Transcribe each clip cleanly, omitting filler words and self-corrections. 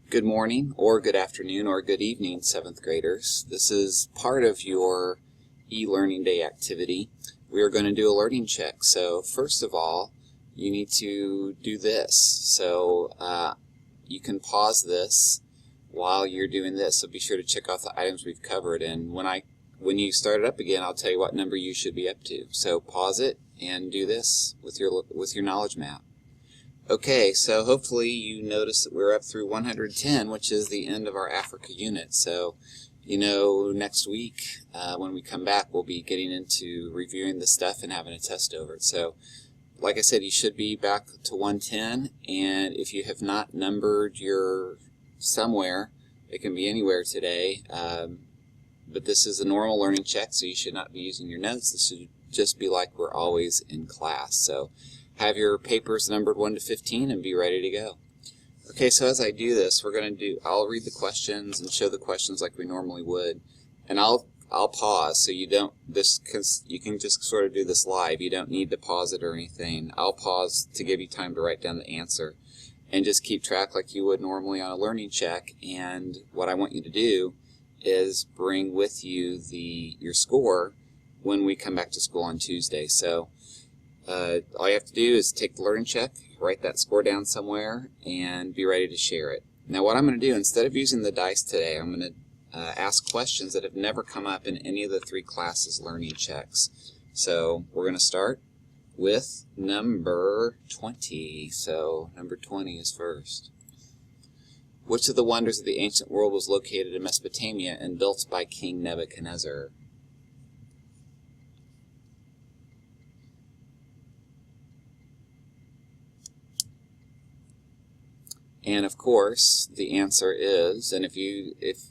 Good morning, or good afternoon, or good evening, 7th graders. This is part of your e-learning day activity. We are going to do a learning check. So first of all, you need to do this. So you can pause this while you're doing this. So be sure to check off the items we've covered. And when you start it up again, I'll tell you what number you should be up to. So pause it and do this with your knowledge map. Okay, so hopefully you notice that we're up through 110, which is the end of our Africa unit. So, next week when we come back, we'll be getting into reviewing the stuff and having a test over it. So, like I said, you should be back to 110, and if you have not numbered your somewhere, it can be anywhere today, but this is a normal learning check, so you should not be using your notes. This should just be like we're always in class. So, have your papers numbered 1 to 15 and be ready to go. Okay, so as I do this, I'll read the questions and show the questions like we normally would, and I'll pause so you can just sort of do this live. You don't need to pause it or anything. I'll pause to give you time to write down the answer, and just keep track like you would normally on a learning check. And what I want you to do is bring with you your score when we come back to school on Tuesday. So all you have to do is take the learning check, write that score down somewhere, and be ready to share it. Now what I'm going to do, instead of using the dice today, I'm going to ask questions that have never come up in any of the 3 classes learning checks. So we're going to start with number 20. So number 20 is first. Which of the wonders of the ancient world was located in Mesopotamia and built by King Nebuchadnezzar? And of course, the answer is, and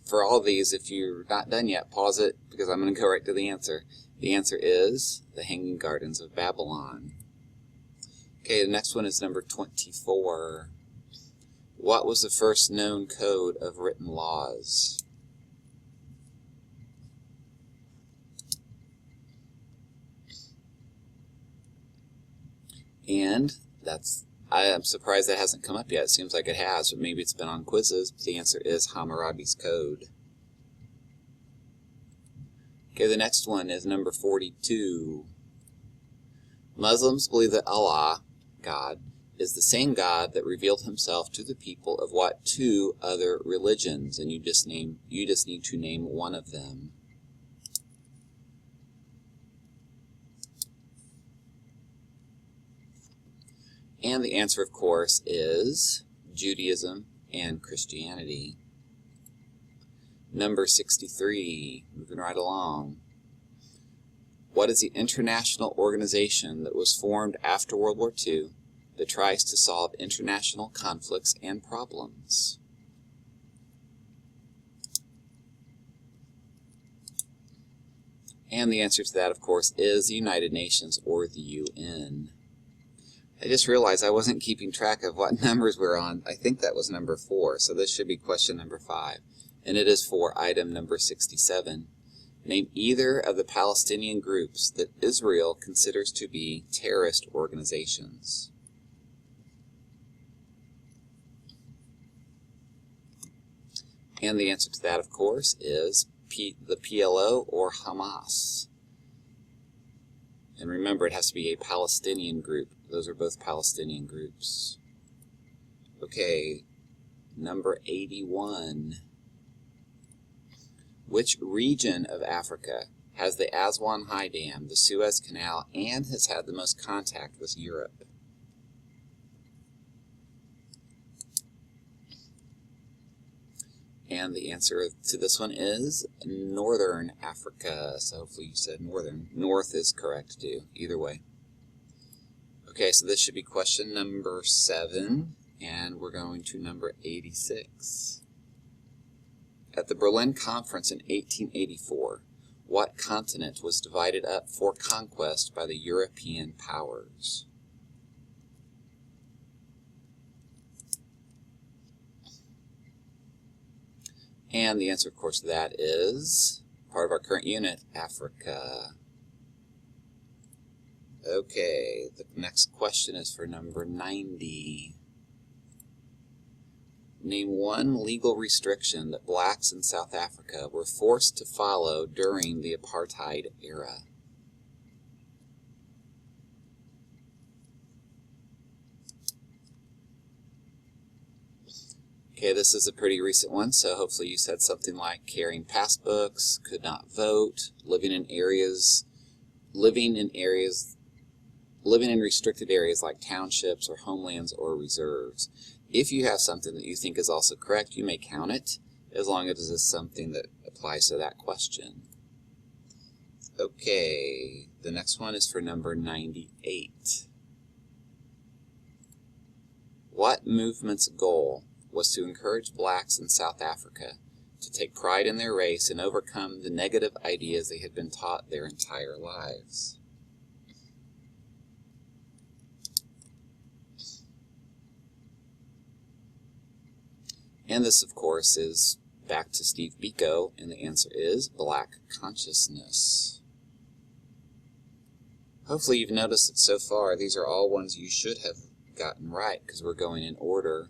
for all of these, if you're not done yet, pause it because I'm going to go right to the answer. The answer is the Hanging Gardens of Babylon. Okay, the next one is number 24. What was the first known code of written laws? And I am surprised that hasn't come up yet. It seems like it has, but maybe it's been on quizzes. But the answer is Hammurabi's Code. Okay, the next one is number 42. Muslims believe that Allah, God, is the same God that revealed himself to the people of what 2 other religions? And you just need to name one of them. And the answer, of course, is Judaism and Christianity. Number 63, moving right along. What is the international organization that was formed after World War II that tries to solve international conflicts and problems? And the answer to that, of course, is the United Nations, or the UN. I just realized I wasn't keeping track of what numbers we're on. I think that was number 4, so this should be question number 5. And it is for item number 67. Name either of the Palestinian groups that Israel considers to be terrorist organizations. And the answer to that, of course, is the PLO or Hamas. And remember, it has to be a Palestinian group. Those are both Palestinian groups. Okay, number 81. Which region of Africa has the Aswan High Dam, the Suez Canal, and has had the most contact with Europe? And the answer to this one is Northern Africa. So hopefully you said northern. North is correct too, either way. Okay, so this should be question number 7, and we're going to number 86. At the Berlin Conference in 1884, what continent was divided up for conquest by the European powers? And the answer, of course, to that is part of our current unit, Africa. Okay, the next question is for number 90. Name one legal restriction that blacks in South Africa were forced to follow during the apartheid era. Okay, this is a pretty recent one, so hopefully you said something like carrying passbooks, could not vote, living in restricted areas like townships or homelands or reserves. If you have something that you think is also correct, you may count it, as long as it is something that applies to that question. Okay, the next one is for number 98. What movement's goal was to encourage blacks in South Africa to take pride in their race and overcome the negative ideas they had been taught their entire lives? And this, of course, is back to Steve Biko, and the answer is Black consciousness. Hopefully you've noticed that so far these are all ones you should have gotten right, because we're going in order.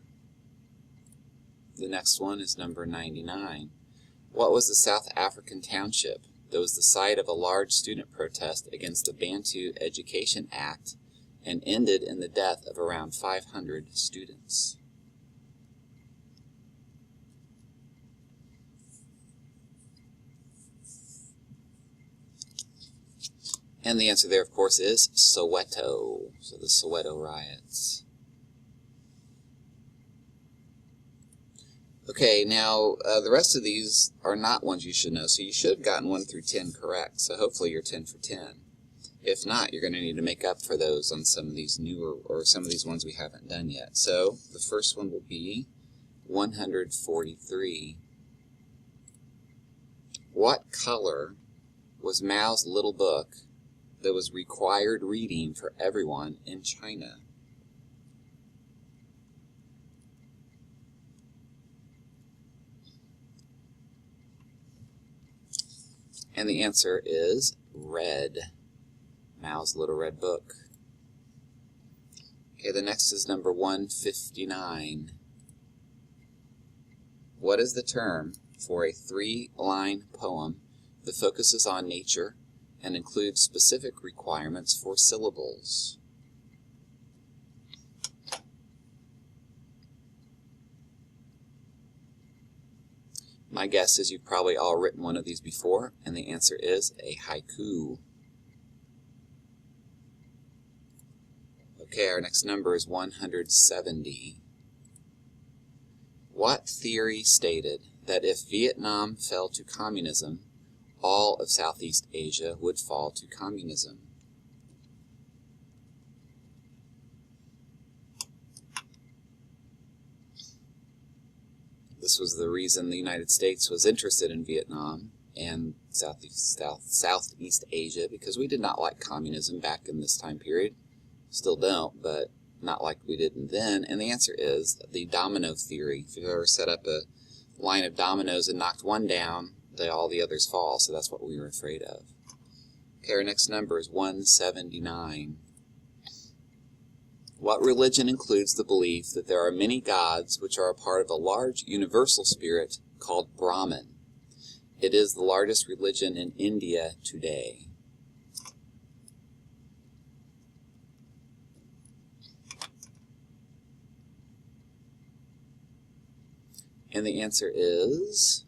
The next one is number 99. What was the South African township that was the site of a large student protest against the Bantu Education Act and ended in the death of around 500 students? And the answer there, of course, is Soweto. So the Soweto riots. Okay, now the rest of these are not ones you should know, so you should have gotten 1 through 10 correct. So hopefully you're 10 for 10. If not, you're going to need to make up for those on some of these newer, or some of these ones we haven't done yet. So the first one will be 143. What color was Mao's little book that was required reading for everyone in China? And the answer is red. Mao's Little Red Book. Okay, the next is number 159. What is the term for a 3-line poem that focuses on nature and includes specific requirements for syllables? My guess is you've probably all written one of these before, and the answer is a haiku. Okay, our next number is 170. What theory stated that if Vietnam fell to communism, all of Southeast Asia would fall to communism? This was the reason the United States was interested in Vietnam and Southeast Asia, because we did not like communism back in this time period. Still don't, but not like we didn't then. And the answer is the domino theory. If you've ever set up a line of dominoes and knocked one down, all the others fall. So that's what we were afraid of. Okay, our next number is 179. What religion includes the belief that there are many gods which are a part of a large universal spirit called Brahman? It is the largest religion in India today. And the answer is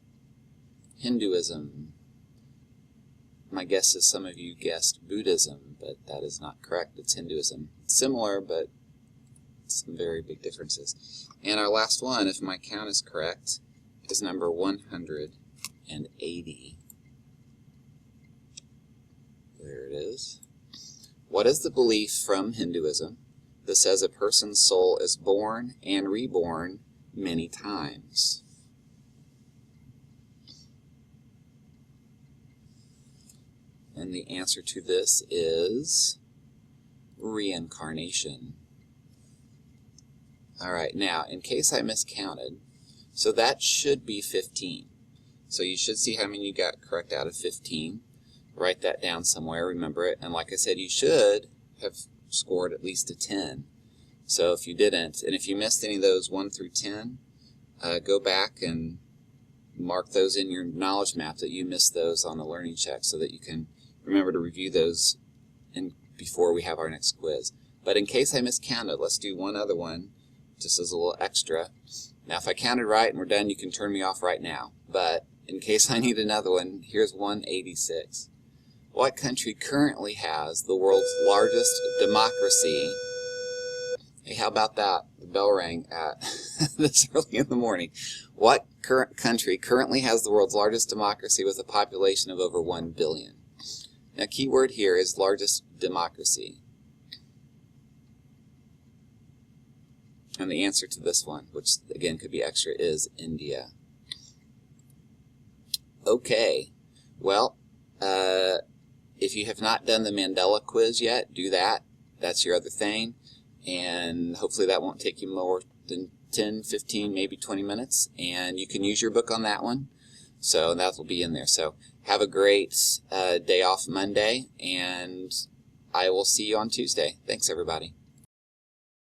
Hinduism. My guess is some of you guessed Buddhism, but that is not correct. It's Hinduism. It's similar, but some very big differences. And our last one, if my count is correct, is number 180. There it is. What is the belief from Hinduism that says a person's soul is born and reborn many times? And the answer to this is reincarnation. All right, now, in case I miscounted, so that should be 15. So you should see how many you got correct out of 15. Write that down somewhere, remember it. And like I said, you should have scored at least a 10. So if you didn't, and if you missed any of those 1 through 10, go back and mark those in your knowledge map that you missed those on the learning check so that you can remember to review those before we have our next quiz. But in case I miscounted, let's do one other one just as a little extra. Now if I counted right and we're done, you can turn me off right now. But in case I need another one, here's 186. What country currently has the world's largest democracy? Hey, how about that? The bell rang at this early in the morning. What current country currently has the world's largest democracy with a population of over 1 billion? Now, key word here is largest democracy. And the answer to this one, which again could be extra, is India. Okay, well, if you have not done the Mandela quiz yet, do that. That's your other thing. And hopefully that won't take you more than 10, 15, maybe 20 minutes. And you can use your book on that one. So that will be in there. So have a great day off Monday, and I will see you on Tuesday. Thanks, everybody.